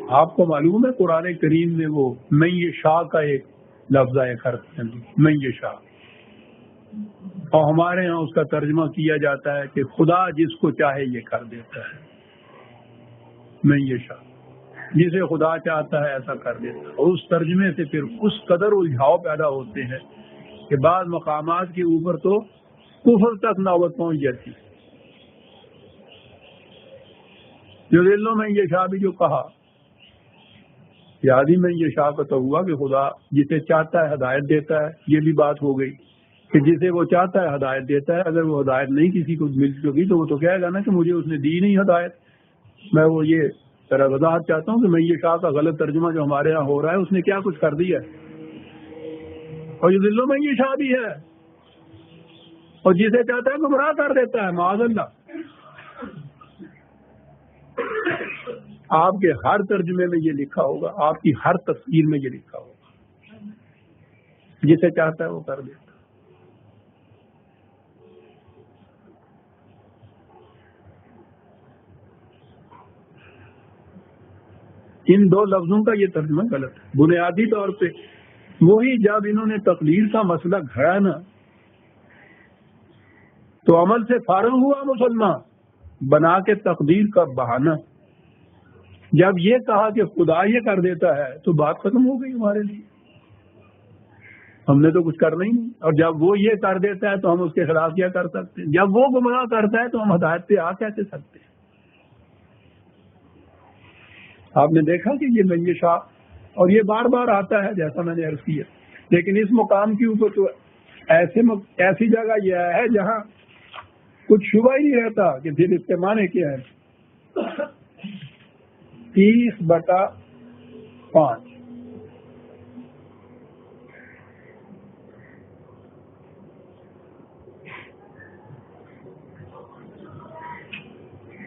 آپ کو معلوم ہے قرآن کریم میں وہ من یشاء کا ایک لفظ ہے خرچ من یشاء، اور ہمارے ہاں اس کا ترجمہ کیا جاتا ہے کہ خدا جس کو چاہے یہ کر دیتا ہے، من یشاء جسے خدا چاہتا ہے ایسا کر دیتا ہے۔ اور اس ترجمے سے پھر اس قدر الجھاؤ پیدا ہوتے ہیں کہ بعض مقامات کے اوپر تو کفر تک نوبت پہنچ جاتی ہے۔ جو دلوں میں یشاء بھی جو کہا، یادی میں یشاء کا تو ہوا کہ خدا جسے چاہتا ہے ہدایت دیتا ہے، یہ بھی بات ہو گئی کہ جسے وہ چاہتا ہے ہدایت دیتا ہے۔ اگر وہ ہدایت نہیں کسی کو مل چکی تو وہ تو کہے گا نا کہ مجھے اس نے دی نہیں ہدایت۔ میں وہ یہ ذرا وضاحت چاہتا ہوں کہ میں یشاء کا غلط ترجمہ جو ہمارے یہاں ہو رہا ہے اس نے کیا کچھ کر دیا ہے۔ اور جو دلوں میں یشاء بھی ہے، اور جسے چاہتا ہے گمراہ کر دیتا ہے، معاذ اللہ۔ آپ کے ہر ترجمے میں یہ لکھا ہوگا، آپ کی ہر تفسیر میں یہ لکھا ہوگا، جسے چاہتا ہے وہ کر دیتا ہے۔ ان دو لفظوں کا یہ ترجمہ غلط ہے بنیادی طور پہ۔ وہی جب انہوں نے تقدیر کا مسئلہ گھڑا نا تو عمل سے فارغ ہوا مسلمان، بنا کے تقدیر کا بہانہ۔ جب یہ کہا کہ خدا یہ کر دیتا ہے تو بات ختم ہو گئی ہمارے لیے، ہم نے تو کچھ کرنا ہی نہیں۔ اور جب وہ یہ کر دیتا ہے تو ہم اس کے خلاف کیا کر سکتے ہیں؟ جب وہ گمراہ کرتا ہے تو ہم ہدایت پہ آ کیسے سکتے ہیں؟ آپ نے دیکھا کہ یہ من یشاء، اور یہ بار بار آتا ہے جیسا میں نے عرض کیا، لیکن اس مقام کے اوپر تو ایسی جگہ یہ ہے جہاں کچھ شبہ ہی نہیں رہتا کہ پھر اس کے معنی کیا ہے۔ 30/5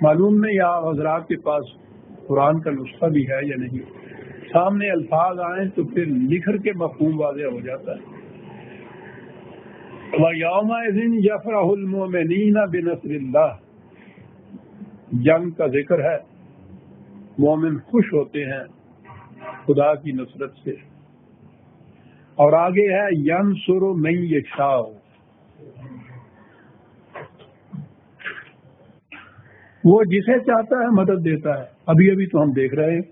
معلوم نہیں یا حضرات کے پاس قرآن کا نسخہ بھی ہے یا نہیں، سامنے الفاظ آئیں تو پھر لکھ کے مفہوم واضح ہو جاتا ہے۔ وَيَوْمَئِذٍ يَفْرَحُ الْمُؤْمِنِينَ بِنَصْرِ اللَّهِ، جنگ کا ذکر ہے، مومن خوش ہوتے ہیں خدا کی نصرت سے۔ اور آگے ہے يَنْصُرُ مَن يَشَاءُ، وہ جسے چاہتا ہے مدد دیتا ہے۔ ابھی ابھی تو ہم دیکھ رہے ہیں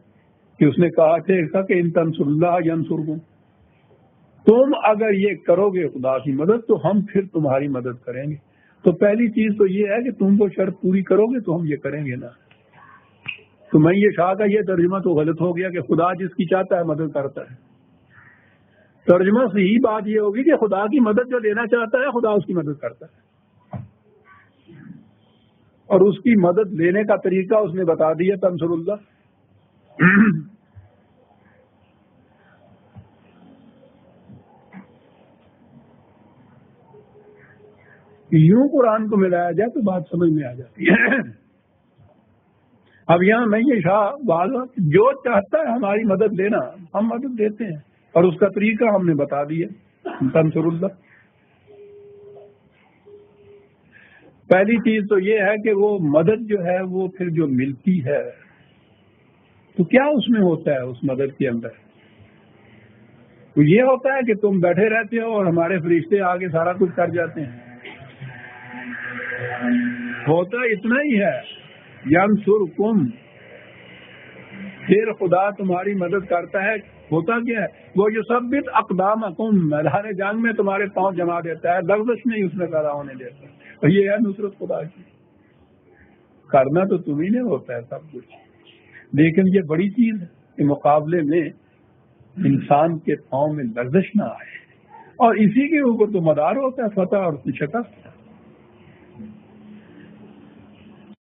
کہ اس نے کہا تھا کہ ان تنصر اللہ ینصرکم، تم اگر یہ کرو گے خدا کی مدد تو ہم پھر تمہاری مدد کریں گے۔ تو پہلی چیز تو یہ ہے کہ تم وہ شرط پوری کرو گے تو ہم یہ کریں گے نا۔ تو میں یہ شاہ کا یہ ترجمہ تو غلط ہو گیا کہ خدا جس کی چاہتا ہے مدد کرتا ہے۔ ترجمہ صحیح بات یہ ہوگی کہ خدا کی مدد جو لینا چاہتا ہے خدا اس کی مدد کرتا ہے، اور اس کی مدد لینے کا طریقہ اس نے بتا دیا، تنصر اللہ۔ یوں قرآن کو ملایا جائے تو بات سمجھ میں آ جاتی ہے۔ اب یہاں میں یہ شاہ جو چاہتا ہے ہماری مدد لینا ہم مدد دیتے ہیں، اور اس کا طریقہ ہم نے بتا دیا، تنصر اللہ۔ پہلی چیز تو یہ ہے کہ وہ مدد جو ہے وہ پھر جو ملتی ہے تو کیا اس میں ہوتا ہے، اس مدد کے اندر تو یہ ہوتا ہے کہ تم بیٹھے رہتے ہو اور ہمارے فرشتے آگے سارا کچھ کر جاتے ہیں۔ ہوتا اتنا ہی ہے، ینصرکم، پھر خدا تمہاری مدد کرتا ہے۔ ہوتا کیا ہے، وہ یثبت اقدامکم، میدان جنگ میں تمہارے پاؤں جما دیتا ہے، لغزش نہیں اس میں پیدا ہونے دیتا۔ اور یہ ہے نصرت خدا کی۔ کرنا تو تمہیں نے ہوتا ہے سب کچھ، لیکن یہ بڑی چیز ہے کہ مقابلے میں انسان کے پاؤں میں لغزش نہ آئے، اور اسی کے اوپر تو مدار ہوتا ہے فتح اور شکست۔